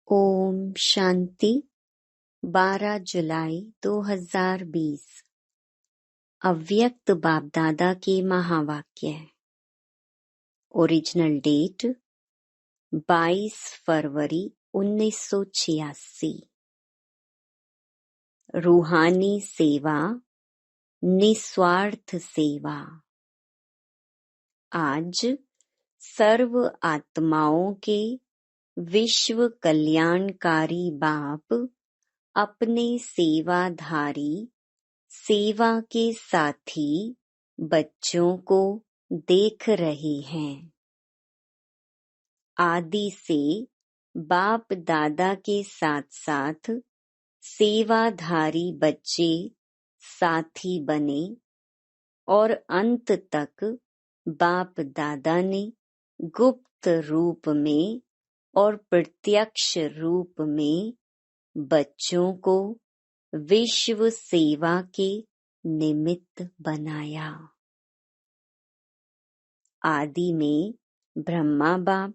ओम शांति। 12 जुलाई 2020 अव्यक्त बाप दादा के महावाक्य। ओरिजिनल डेट 22 फरवरी 1986। रूहानी सेवा, निस्वार्थ सेवा। आज सर्व आत्माओं के विश्व कल्याणकारी बाप अपने सेवाधारी सेवा के साथी बच्चों को देख रहे हैं। आदि से बाप दादा के साथ साथ सेवाधारी बच्चे साथी बने और अंत तक बाप दादा ने गुप्त रूप में और प्रत्यक्ष रूप में बच्चों को विश्व सेवा के निमित्त बनाया। आदि में ब्रह्मा बाप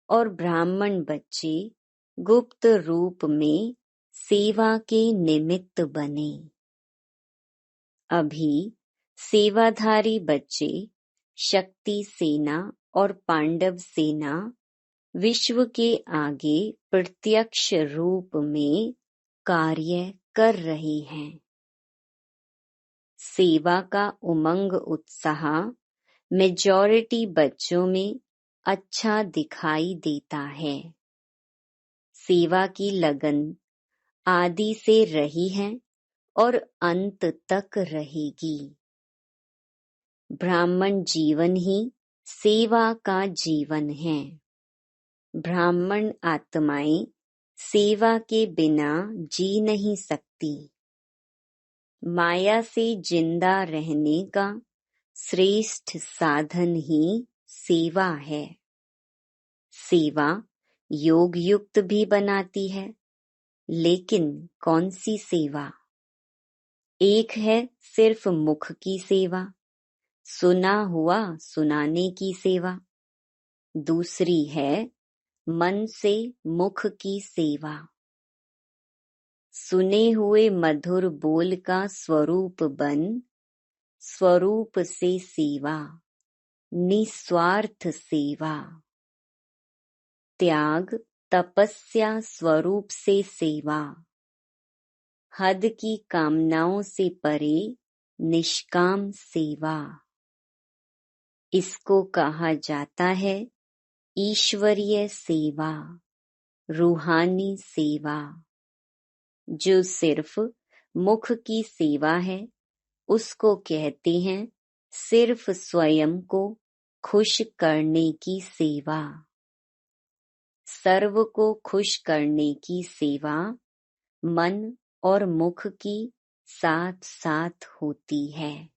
और ब्राह्मण बच्चे गुप्त रूप में सेवा के निमित्त बने। अभी सेवाधारी बच्चे शक्ति सेना और पांडव सेना विश्व के आगे प्रत्यक्ष रूप में कार्य कर रही हैं। सेवा का उमंग उत्साह मेजॉरिटी बच्चों में अच्छा दिखाई देता है। सेवा की लगन आदि से रही है और अंत तक रहेगी। ब्राह्मण जीवन ही सेवा का जीवन है। ब्राह्मण आत्माएं सेवा के बिना जी नहीं सकती। माया से जिंदा रहने का श्रेष्ठ साधन ही सेवा है। सेवा योग युक्त भी बनाती है, लेकिन कौन सी सेवा? एक है सिर्फ मुख की सेवा, सुना हुआ सुनाने की सेवा। दूसरी है मन से मुख की सेवा। सुने हुए मधुर बोल का स्वरूप बन स्वरूप से सेवा, निस्वार्थ सेवा। त्याग तपस्या स्वरूप से सेवा। हद की कामनाओं से परे निष्काम सेवा। इसको कहा जाता है ईश्वरीय सेवा, रूहानी सेवा। जो सिर्फ मुख की सेवा है उसको कहते हैं सिर्फ स्वयं को खुश करने की सेवा। सर्व को खुश करने की सेवा मन और मुख की साथ साथ होती है।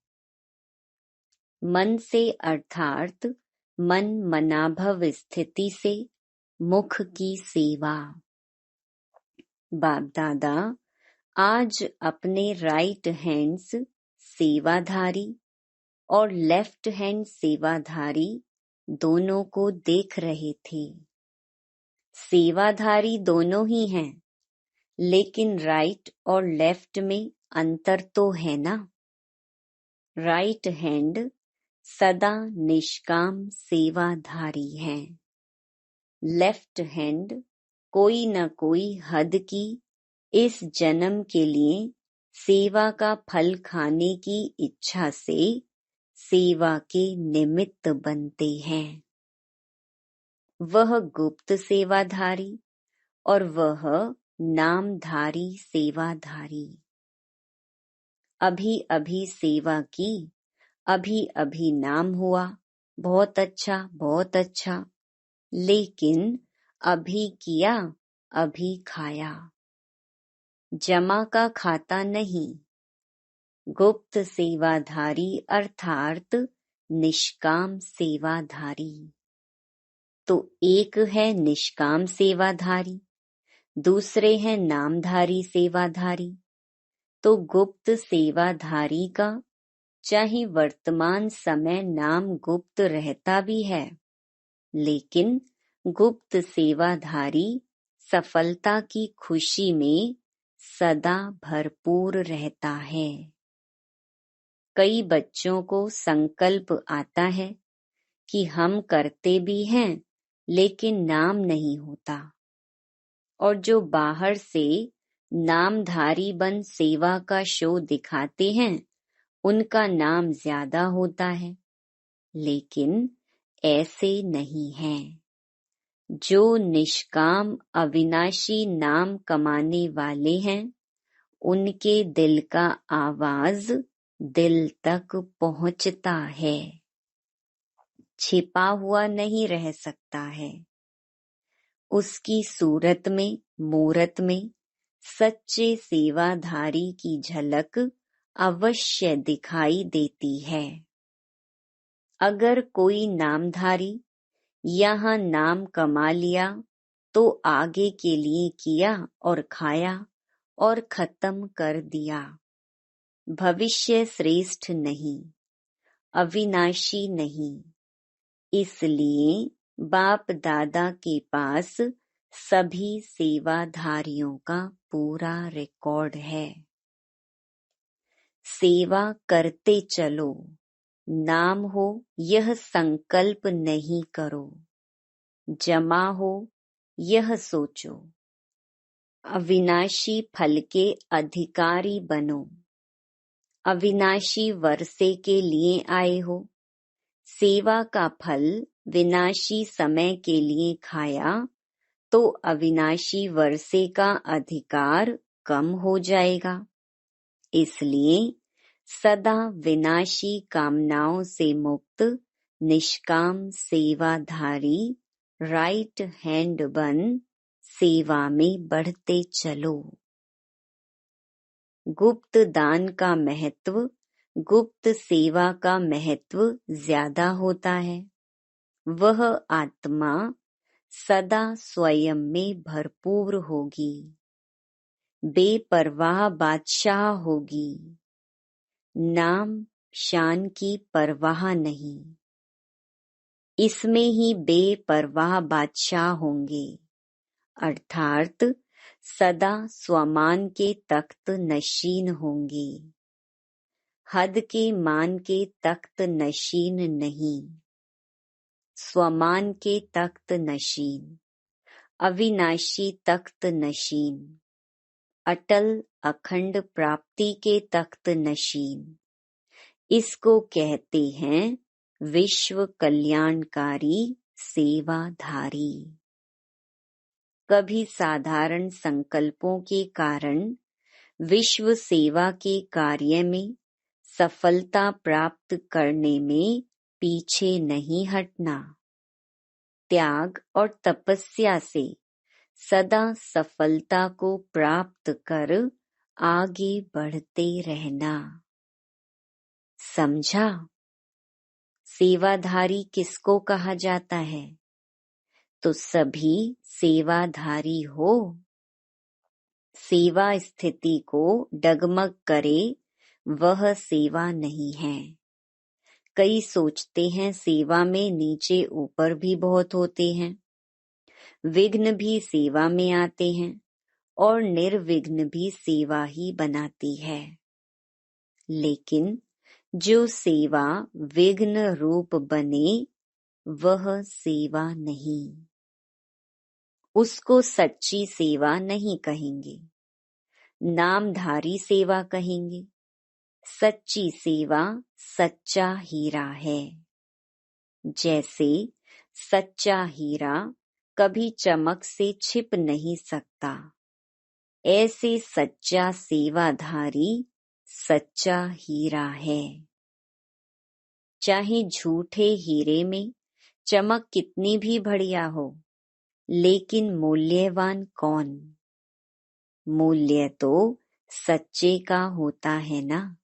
मन से अर्थात मन मनाभव स्थिति से मुख की सेवा। बाप दादा आज अपने राइट हैंड्स सेवाधारी और लेफ्ट हैंड सेवाधारी दोनों को देख रहे थे। सेवाधारी दोनों ही हैं, लेकिन राइट और लेफ्ट में अंतर तो है ना। राइट हैंड सदा निष्काम सेवाधारी हैं। लेफ्ट हैंड कोई न कोई हद की इस जन्म के लिए सेवा का फल खाने की इच्छा से सेवा के निमित्त बनते हैं। वह गुप्त सेवाधारी और वह नामधारी सेवाधारी। अभी अभी सेवा की, अभी अभी नाम हुआ, बहुत अच्छा बहुत अच्छा, लेकिन अभी किया अभी खाया। जमा का खाता नहीं। गुप्त सेवाधारी अर्थात निष्काम सेवाधारी। तो एक है निष्काम सेवाधारी, दूसरे हैं नामधारी सेवाधारी। तो गुप्त सेवाधारी का चाहे वर्तमान समय नाम गुप्त रहता भी है, लेकिन गुप्त सेवाधारी सफलता की खुशी में सदा भरपूर रहता है। कई बच्चों को संकल्प आता है कि हम करते भी हैं लेकिन नाम नहीं होता, और जो बाहर से नामधारी बन सेवा का शो दिखाते हैं उनका नाम ज्यादा होता है, लेकिन ऐसे नहीं है। जो निष्काम अविनाशी नाम कमाने वाले हैं उनके दिल का आवाज दिल तक पहुंचता है, छिपा हुआ नहीं रह सकता है। उसकी सूरत में, मूरत में सच्चे सेवाधारी की झलक अवश्य दिखाई देती है। अगर कोई नामधारी यहाँ नाम कमा लिया तो आगे के लिए किया और खाया और खत्म कर दिया। भविष्य श्रेष्ठ नहीं, अविनाशी नहीं। इसलिए बाप दादा के पास सभी सेवाधारियों का पूरा रिकॉर्ड है। सेवा करते चलो, नाम हो यह संकल्प नहीं करो, जमा हो यह सोचो, अविनाशी फल के अधिकारी बनो। अविनाशी वर्षे के लिए आए हो, सेवा का फल विनाशी समय के लिए खाया तो अविनाशी वर्षे का अधिकार कम हो जाएगा। इसलिए सदा विनाशी कामनाओं से मुक्त निष्काम सेवाधारी राइट हैंड बन सेवा में बढ़ते चलो। गुप्त दान का महत्व, गुप्त सेवा का महत्व ज्यादा होता है। वह आत्मा सदा स्वयं में भरपूर होगी, बेपरवाह बादशाह होगी, नाम शान की परवाह नहीं। इसमें ही बेपरवाह बादशाह होंगे, अर्थात सदा स्वमान के तख्त नशीन होंगे, हद के मान के तख्त नशीन नहीं, स्वमान के तख्त नशीन, अविनाशी तख्त नशीन, अटल अखंड प्राप्ति के तख्त नशीन। इसको कहते हैं विश्व कल्याणकारी सेवाधारी। कभी साधारण संकल्पों के कारण विश्व सेवा के कार्य में सफलता प्राप्त करने में पीछे नहीं हटना। त्याग और तपस्या से सदा सफलता को प्राप्त कर आगे बढ़ते रहना। समझा? सेवाधारी किसको कहा जाता है? तो सभी सेवाधारी हो। सेवा स्थिति को डगमग करे वह सेवा नहीं है। कई सोचते हैं सेवा में नीचे ऊपर भी बहुत होते हैं, विघ्न भी सेवा में आते हैं और निर्विघ्न भी सेवा ही बनाती है। लेकिन जो सेवा विघ्न रूप बने वह सेवा नहीं, उसको सच्ची सेवा नहीं कहेंगे, नामधारी सेवा कहेंगे। सच्ची सेवा सच्चा हीरा है। जैसे सच्चा हीरा कभी चमक से छिप नहीं सकता, ऐसे सच्चा सेवाधारी सच्चा हीरा है। चाहे झूठे हीरे में चमक कितनी भी बढ़िया हो, लेकिन मूल्यवान कौन? मूल्य तो सच्चे का होता है ना,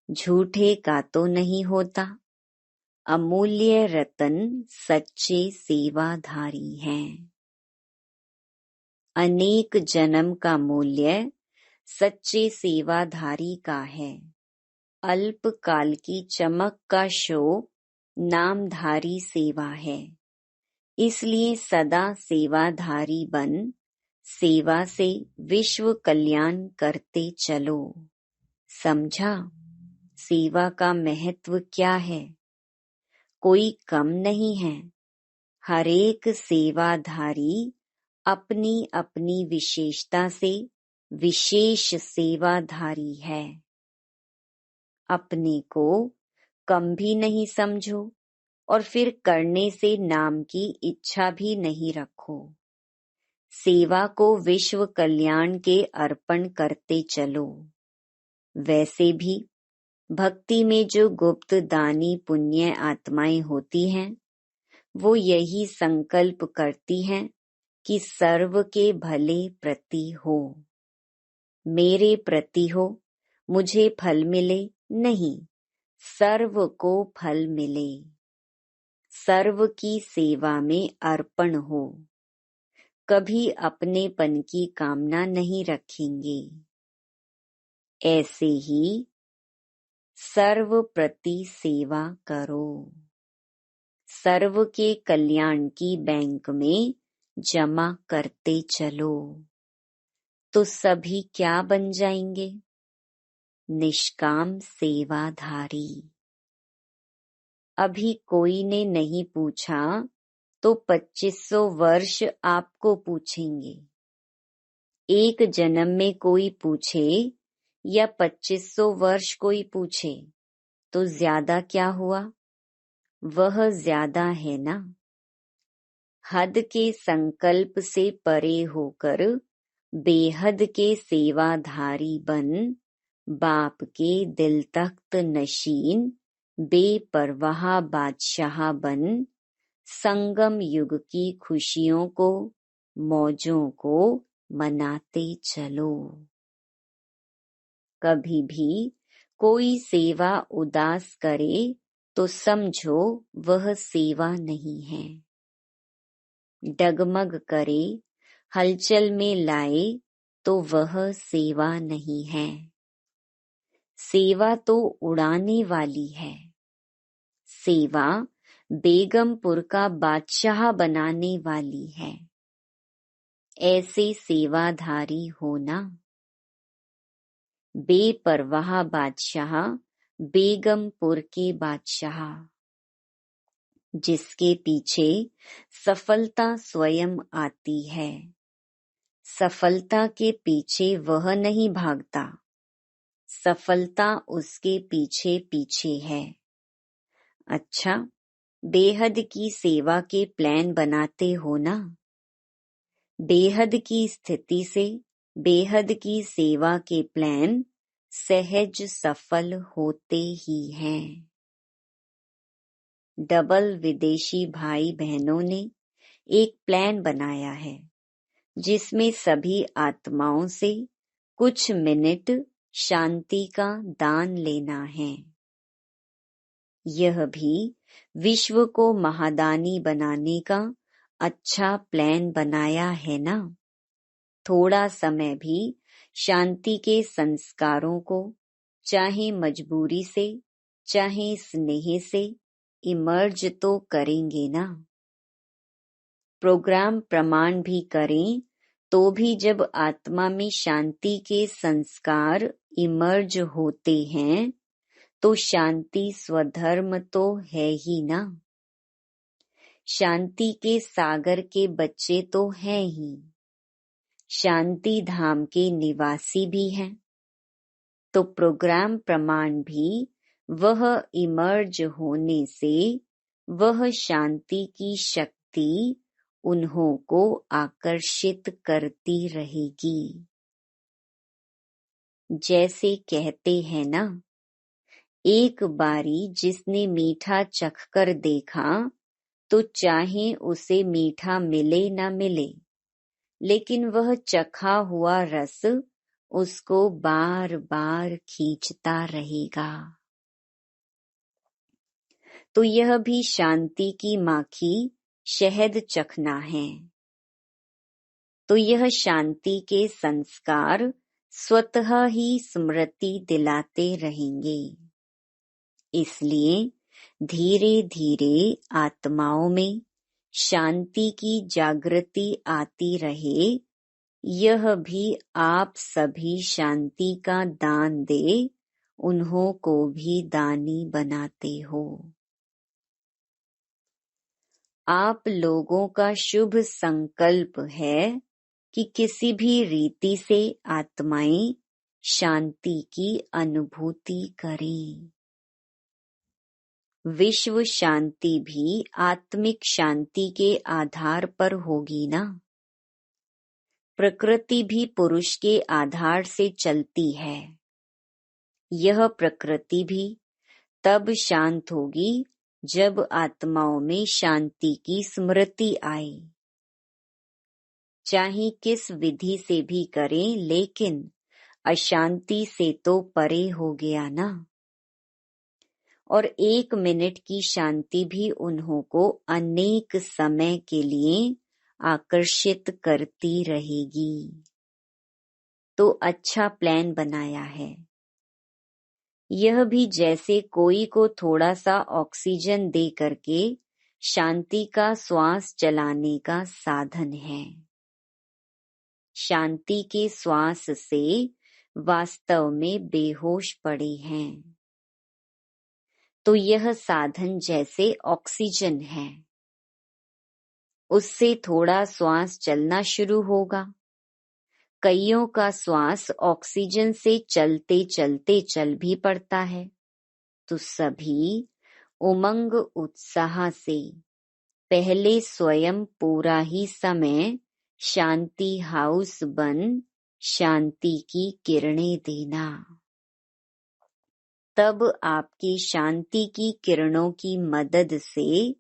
झूठे का तो नहीं होता। अमूल्य रतन सच्चे सेवाधारी हैं। अनेक जन्म का मूल्य सच्चे सेवाधारी का है। अल्प काल की चमक का शो नामधारी सेवा है। इसलिए सदा सेवाधारी बन सेवा से विश्व कल्याण करते चलो। समझा सेवा का महत्व क्या है? कोई कम नहीं है। हर एक सेवाधारी अपनी अपनी विशेषता से विशेष सेवाधारी है। अपने को कम भी नहीं समझो और फिर करने से नाम की इच्छा भी नहीं रखो। सेवा को विश्व कल्याण के अर्पण करते चलो। वैसे भी भक्ति में जो गुप्त दानी पुण्य आत्माएं होती हैं, वो यही संकल्प करती हैं कि सर्व के भले प्रति हो, मेरे प्रति हो, मुझे फल मिले नहीं, सर्व को फल मिले, सर्व की सेवा में अर्पण हो। कभी अपनेपन की कामना नहीं रखेंगे। ऐसे ही सर्व प्रति सेवा करो। सर्व के कल्याण की बैंक में जमा करते चलो, तो सभी क्या बन जाएंगे? निष्काम सेवाधारी। अभी कोई ने नहीं पूछा तो 2500 वर्ष आपको पूछेंगे। एक जन्म में कोई पूछे या 2500 वर्ष कोई पूछे तो ज्यादा क्या हुआ? वह ज्यादा है ना। हद के संकल्प से परे होकर बेहद के सेवाधारी बन, बाप के दिल तख्त नशीन बेपरवाह बादशाह बन, संगम युग की खुशियों को मौजों को मनाते चलो। कभी भी कोई सेवा उदास करे तो समझो वह सेवा नहीं है। डगमग करे, हलचल में लाए तो वह सेवा नहीं है। सेवा तो उड़ाने वाली है। सेवा बेगमपुर का बादशाह बनाने वाली है। ऐसे सेवाधारी होना। बेपरवाह बादशाह बेगमपुर के बादशाह, जिसके पीछे सफलता स्वयं आती है। सफलता के पीछे वह नहीं भागता, सफलता उसके पीछे पीछे है। अच्छा, बेहद की सेवा के प्लान बनाते हो ना। बेहद की स्थिति से बेहद की सेवा के प्लान सहज सफल होते ही हैं। डबल विदेशी भाई बहनों ने एक प्लान बनाया है, जिसमें सभी आत्माओं से कुछ मिनट शांति का दान लेना है। यह भी विश्व को महादानी बनाने का अच्छा प्लान बनाया है ना। थोड़ा समय भी शांति के संस्कारों को चाहे मजबूरी से चाहे स्नेह से इमर्ज तो करेंगे ना। प्रोग्राम प्रमाण भी करें तो भी जब आत्मा में शांति के संस्कार इमर्ज होते हैं तो शांति स्वधर्म तो है ही ना। शांति के सागर के बच्चे तो हैं ही, शांति धाम के निवासी भी हैं। तो प्रोग्राम प्रमाण भी वह इमर्ज होने से वह शांति की शक्ति उन्हों को आकर्षित करती रहेगी। जैसे कहते हैं ना, एक बारी जिसने मीठा चखकर देखा तो चाहे उसे मीठा मिले न मिले, लेकिन वह चखा हुआ रस उसको बार बार खींचता रहेगा। तो यह भी शांति की माखी शहद चखना है। तो यह शांति के संस्कार स्वतः ही स्मृति दिलाते रहेंगे। इसलिए धीरे धीरे आत्माओं में शांति की जागृति आती रहे यह भी आप सभी शांति का दान दे, उन्हों को भी दानी बनाते हो। आप लोगों का शुभ संकल्प है कि किसी भी रीति से आत्माएं शांति की अनुभूति करें। विश्व शांति भी आत्मिक शांति के आधार पर होगी ना। प्रकृति भी पुरुष के आधार से चलती है। यह प्रकृति भी तब शांत होगी जब आत्माओं में शांति की स्मृति आए। चाहे किस विधि से भी करें, लेकिन अशांति से तो परे हो गया ना। और 1 मिनट की शांति भी उन्हों को अनेक समय के लिए आकर्षित करती रहेगी। तो अच्छा प्लान बनाया है। यह भी जैसे कोई को थोड़ा सा ऑक्सीजन दे करके शांति का श्वास चलाने का साधन है। शांति के श्वास से वास्तव में बेहोश पड़े हैं। तो यह साधन जैसे ऑक्सीजन है, उससे थोड़ा श्वास चलना शुरू होगा। कईयों का श्वास ऑक्सीजन से चलते चलते चल भी पड़ता है। तो सभी उमंग उत्साह से पहले स्वयं पूरा ही समय शांति हाउस बन शांति की किरणें देना। तब आपकी शांति की किरणों की मदद से,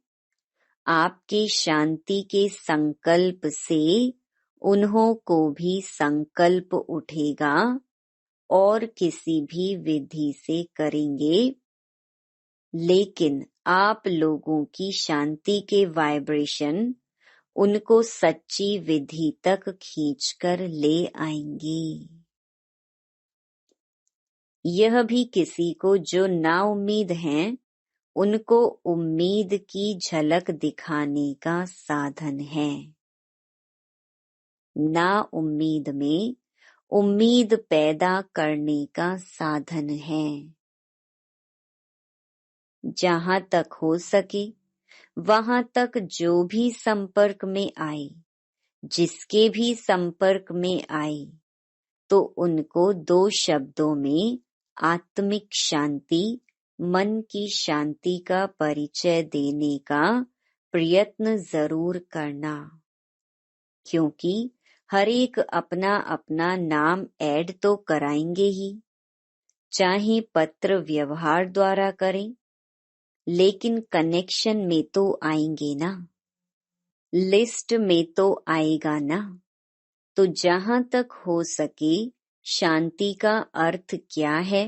आपके शांति के संकल्प से उन्हों को भी संकल्प उठेगा और किसी भी विधि से करेंगे, लेकिन आप लोगों की शांति के वाइब्रेशन उनको सच्ची विधि तक खींचकर ले आएंगे। यह भी किसी को जो ना उम्मीद हैं, उनको उम्मीद की झलक दिखाने का साधन है। ना उम्मीद में उम्मीद पैदा करने का साधन है। जहां तक हो सके वहां तक जो भी संपर्क में आए, जिसके भी संपर्क में आए, तो उनको 2 शब्दों में आत्मिक शांति, मन की शांति का परिचय देने का प्रयत्न जरूर करना। क्योंकि हर एक अपना अपना नाम ऐड तो कराएंगे ही, चाहे पत्र व्यवहार द्वारा करें, लेकिन कनेक्शन में तो आएंगे ना, लिस्ट में तो आएगा ना। तो जहां तक हो सके शांति का अर्थ क्या है,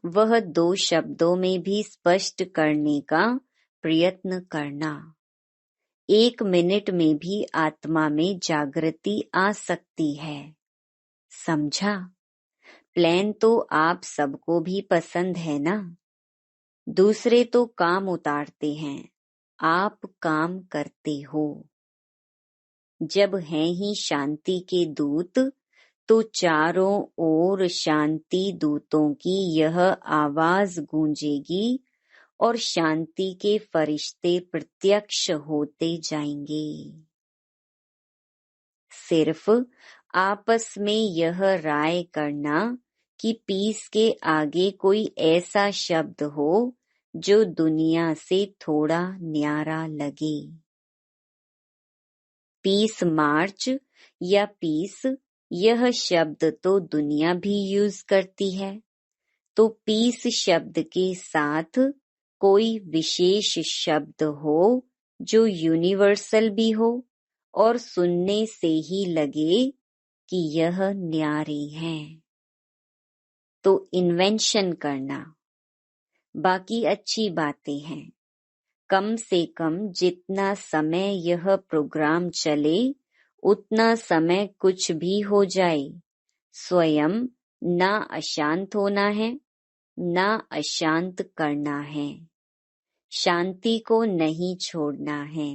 वह 2 शब्दों में भी स्पष्ट करने का प्रयत्न करना। 1 मिनट में भी आत्मा में जागृति आ सकती है। समझा? प्लान तो आप सबको भी पसंद है ना। दूसरे तो काम उतारते हैं, आप काम करते हो। जब हैं ही शांति के दूत, तो चारों ओर शांति दूतों की यह आवाज गूंजेगी और शांति के फरिश्ते प्रत्यक्ष होते जाएंगे। सिर्फ आपस में यह राय करना कि पीस के आगे कोई ऐसा शब्द हो जो दुनिया से थोड़ा न्यारा लगे। पीस मार्च या पीस, यह शब्द तो दुनिया भी यूज करती है। तो पीस शब्द के साथ कोई विशेष शब्द हो जो यूनिवर्सल भी हो और सुनने से ही लगे कि यह न्यारे हैं, तो इन्वेंशन करना। बाकी अच्छी बातें हैं। कम से कम जितना समय यह प्रोग्राम चले, उतना समय कुछ भी हो जाए, स्वयं ना अशांत होना है, ना अशांत करना है। शांति को नहीं छोड़ना है।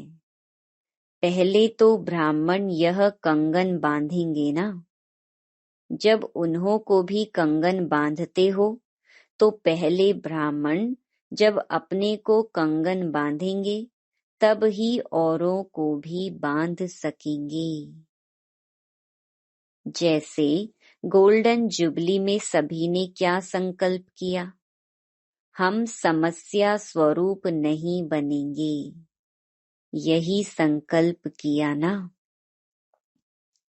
पहले तो ब्राह्मण यह कंगन बांधेंगे ना। जब उन्हों को भी कंगन बांधते हो तो पहले ब्राह्मण जब अपने को कंगन बांधेंगे तब ही औरों को भी बांध सकेंगे। जैसे गोल्डन जुबली में सभी ने क्या संकल्प किया, हम समस्या स्वरूप नहीं बनेंगे, यही संकल्प किया ना।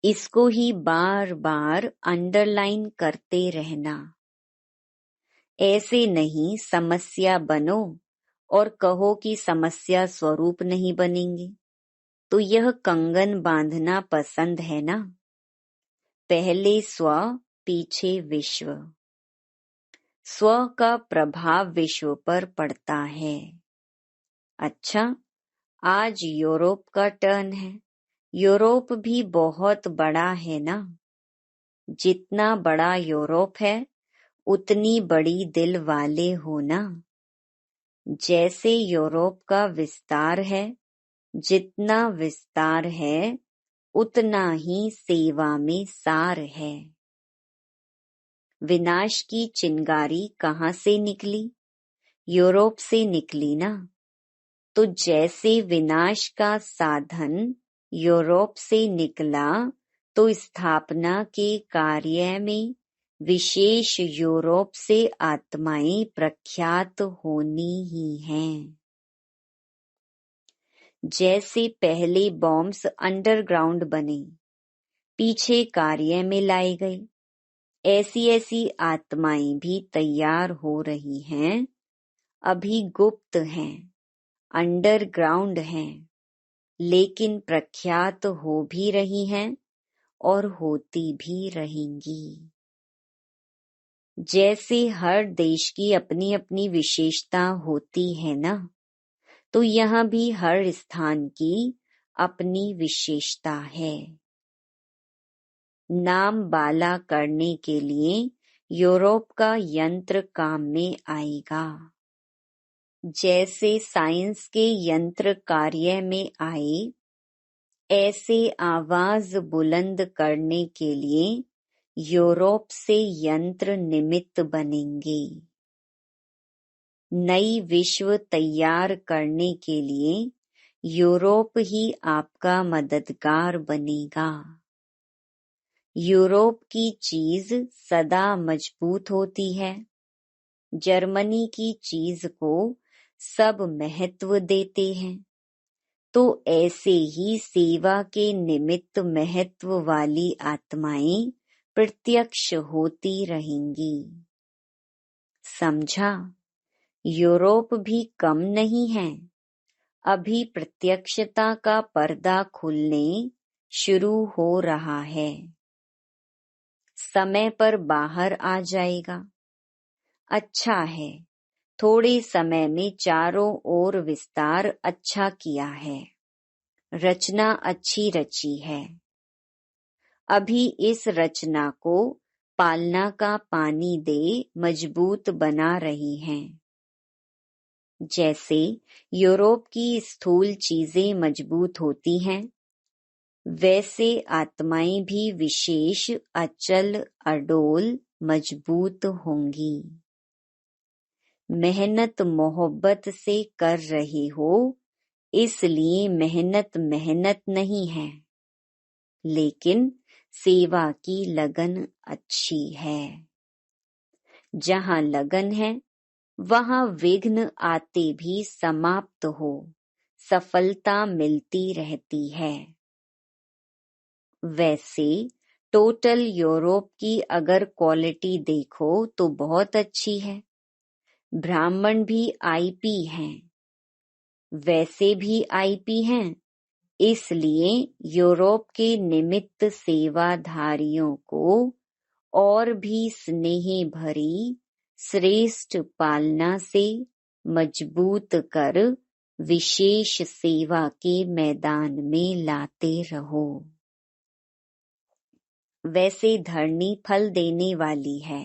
इसको ही बार बार अंडरलाइन करते रहना। ऐसे नहीं समस्या बनो और कहो कि समस्या स्वरूप नहीं बनेंगे, तो यह कंगन बांधना पसंद है ना। पहले स्व पीछे विश्व। स्व का प्रभाव विश्व पर पड़ता है। अच्छा, आज यूरोप का टर्न है। यूरोप भी बहुत बड़ा है ना। जितना बड़ा यूरोप है उतनी बड़ी दिल वाले हो ना। जैसे यूरोप का विस्तार है, जितना विस्तार है उतना ही सेवा में सार है। विनाश की चिंगारी कहाँ से निकली? यूरोप से निकली ना। तो जैसे विनाश का साधन यूरोप से निकला तो स्थापना के कार्य में विशेष यूरोप से आत्माएं प्रख्यात होनी ही हैं। जैसे पहले बॉम्ब्स अंडरग्राउंड बने, पीछे कार्य में लाए गए, ऐसी ऐसी आत्माएं भी तैयार हो रही हैं। अभी गुप्त हैं, अंडरग्राउंड हैं, लेकिन प्रख्यात हो भी रही हैं और होती भी रहेंगी। जैसे हर देश की अपनी अपनी विशेषता होती है ना, तो यहाँ भी हर स्थान की अपनी विशेषता है। नाम बाला करने के लिए यूरोप का यंत्र काम में आएगा। जैसे साइंस के यंत्र कार्य में आए, ऐसे आवाज बुलंद करने के लिए यूरोप से यंत्र निमित्त बनेंगे। नई विश्व तैयार करने के लिए यूरोप ही आपका मददगार बनेगा। यूरोप की चीज सदा मजबूत होती है। जर्मनी की चीज को सब महत्व देते हैं। तो ऐसे ही सेवा के निमित्त महत्व वाली आत्माएं प्रत्यक्ष होती रहेंगी। समझा? यूरोप भी कम नहीं है। अभी प्रत्यक्षता का पर्दा खुलने शुरू हो रहा है। समय पर बाहर आ जाएगा। अच्छा है, थोड़े समय में चारों ओर विस्तार अच्छा किया है। रचना अच्छी रची है। अभी इस रचना को पालना का पानी दे मजबूत बना रही हैं। जैसे यूरोप की स्थूल चीजें मजबूत होती हैं, वैसे आत्माएं भी विशेष अचल अडोल मजबूत होंगी। मेहनत मोहब्बत से कर रहे हो, इसलिए मेहनत मेहनत नहीं है, लेकिन सेवा की लगन अच्छी है। जहाँ लगन है वहाँ विघ्न आते भी समाप्त हो, सफलता मिलती रहती है। वैसे टोटल यूरोप की अगर क्वालिटी देखो तो बहुत अच्छी है। ब्राह्मण भी आईपी हैं, वैसे भी आईपी हैं, इसलिए यूरोप के निमित्त सेवाधारियों को और भी स्नेह भरी श्रेष्ठ पालना से मजबूत कर विशेष सेवा के मैदान में लाते रहो। वैसे धरनी फल देने वाली है।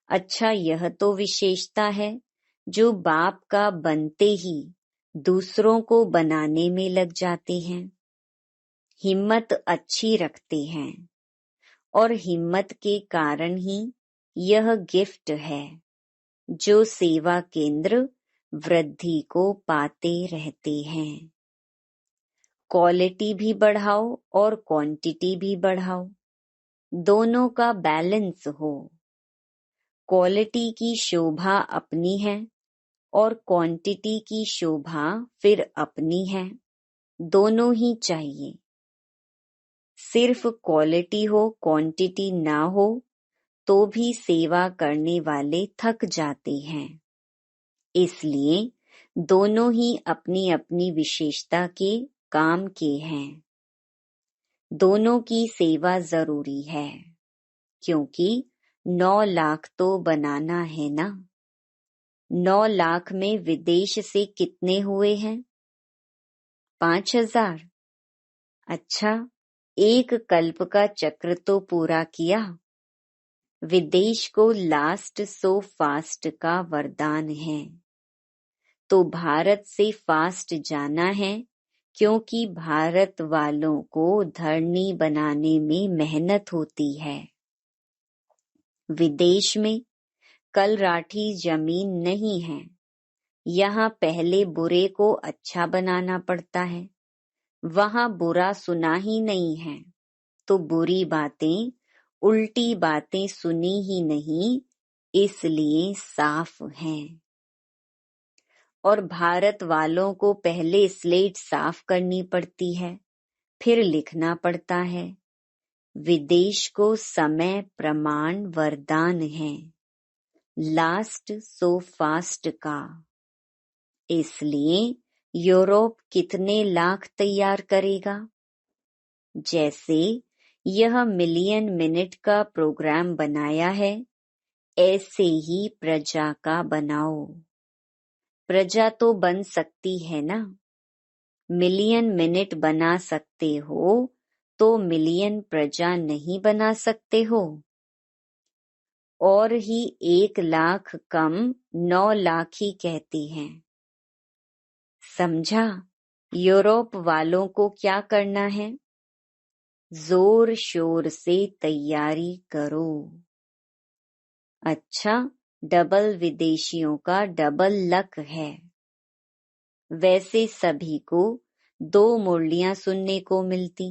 अच्छा, यह तो विशेषता है जो बाप का बनते ही दूसरों को बनाने में लग जाते हैं, हिम्मत अच्छी रखते हैं और हिम्मत के कारण ही यह गिफ्ट है जो सेवा केंद्र वृद्धि को पाते रहते हैं। क्वालिटी भी बढ़ाओ और क्वांटिटी भी बढ़ाओ, दोनों का बैलेंस हो। क्वालिटी की शोभा अपनी है और क्वांटिटी की शोभा फिर अपनी है, दोनों ही चाहिए। सिर्फ क्वालिटी हो क्वांटिटी ना हो तो भी सेवा करने वाले थक जाते हैं। इसलिए दोनों ही अपनी अपनी विशेषता के काम के हैं। दोनों की सेवा जरूरी है, क्योंकि 9 लाख तो बनाना है ना। 9 लाख में विदेश से कितने हुए हैं? 5000। अच्छा, एक कल्प का चक्र तो पूरा किया। विदेश को लास्ट सो फास्ट का वरदान है, तो भारत से फास्ट जाना है, क्योंकि भारत वालों को धरनी बनाने में मेहनत होती है। विदेश में कल राठी जमीन नहीं है, यहाँ पहले बुरे को अच्छा बनाना पड़ता है। वहाँ बुरा सुना ही नहीं है, तो बुरी बातें, उल्टी बातें सुनी ही नहीं, इसलिए साफ हैं। और भारत वालों को पहले स्लेट साफ करनी पड़ती है, फिर लिखना पड़ता है। विदेश को समय प्रमाण वरदान है, लास्ट सो फास्ट का। इसलिए यूरोप कितने लाख तैयार करेगा? जैसे यह मिलियन मिनट का प्रोग्राम बनाया है, ऐसे ही प्रजा का बनाओ। प्रजा तो बन सकती है ना। मिलियन मिनट बना सकते हो तो मिलियन प्रजा नहीं बना सकते हो? और ही 1 लाख कम 9 लाख ही कहते हैं। समझा? यूरोप वालों को क्या करना है? जोर शोर से तैयारी करो। अच्छा, डबल विदेशियों का डबल लक है। वैसे सभी को 2 मुरलियां सुनने को मिलती,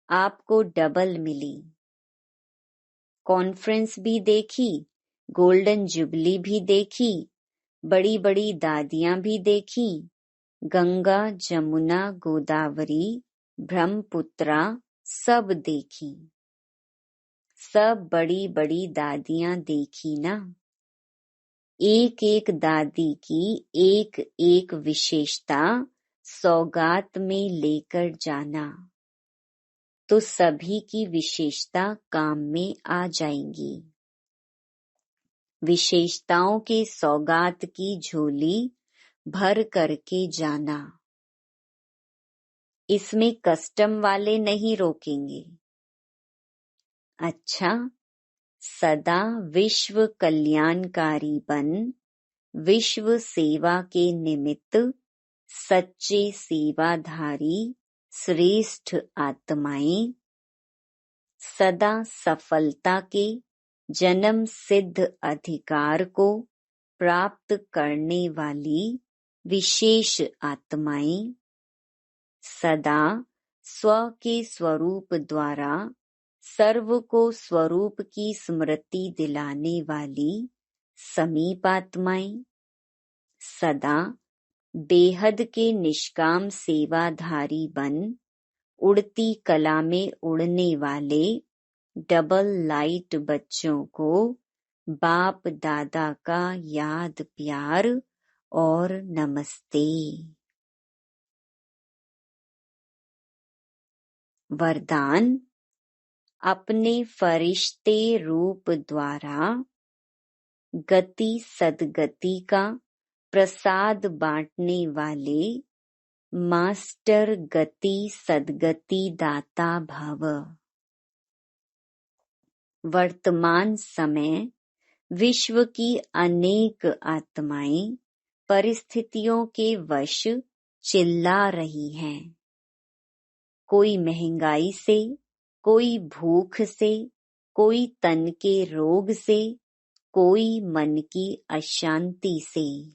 आपको डबल मिली। कॉन्फ्रेंस भी देखी, गोल्डन जुबली भी देखी, बड़ी बड़ी दादियां भी देखी, गंगा जमुना गोदावरी ब्रह्मपुत्रा सब देखी। सब बड़ी बड़ी दादियां देखी ना। एक एक दादी की एक एक विशेषता सौगात में लेकर जाना, तो सभी की विशेषता काम में आ जाएंगी। विशेषताओं के सौगात की झोली भर करके जाना। इसमें कस्टम वाले नहीं रोकेंगे। अच्छा, सदा विश्व कल्याणकारी बन, विश्व सेवा के निमित्त सच्चे सेवाधारी श्रेष्ठ आत्माएं, सदा सफलता के जन्म सिद्ध अधिकार को प्राप्त करने वाली विशेष आत्माएं, सदा स्व के स्वरूप द्वारा सर्व को स्वरूप की स्मृति दिलाने वाली समीप आत्माएं, सदा बेहद के निष्काम सेवाधारी बन, उड़ती कला में उड़ने वाले डबल लाइट बच्चों को बाप दादा का याद प्यार और नमस्ते। वरदान, अपने फरिश्ते रूप द्वारा गति सदगति का प्रसाद बांटने वाले मास्टर गति सदगति दाता भव। वर्तमान समय विश्व की अनेक आत्माएं परिस्थितियों के वश चिल्ला रही हैं। कोई महंगाई से, कोई भूख से, कोई तन के रोग से, कोई मन की अशांति से।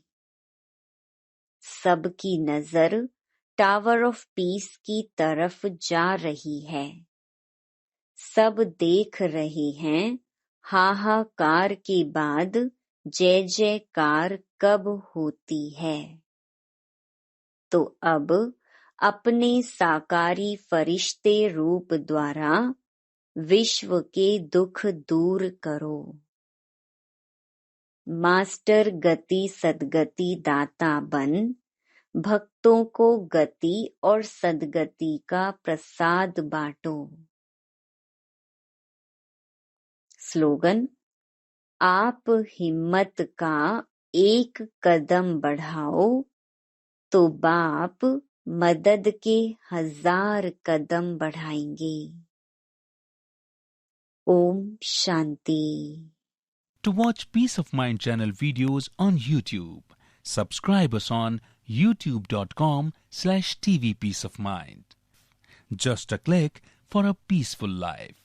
सबकी नजर टावर ऑफ पीस की तरफ जा रही है। सब देख रहे हैं हाहाकार के बाद जय जयकार कब होती है। तो अब अपने साकारी फरिश्ते रूप द्वारा विश्व के दुख दूर करो। मास्टर गति सदगति दाता बन भक्तों को गति और सदगति का प्रसाद बांटो। स्लोगन: आप हिम्मत का एक कदम बढ़ाओ तो बाप मदद के 1000 कदम बढ़ाएंगे। Om Shanti. To watch Peace of Mind channel videos on YouTube, subscribe us on youtube.com/tvpeaceofmind. Just a click for a peaceful life.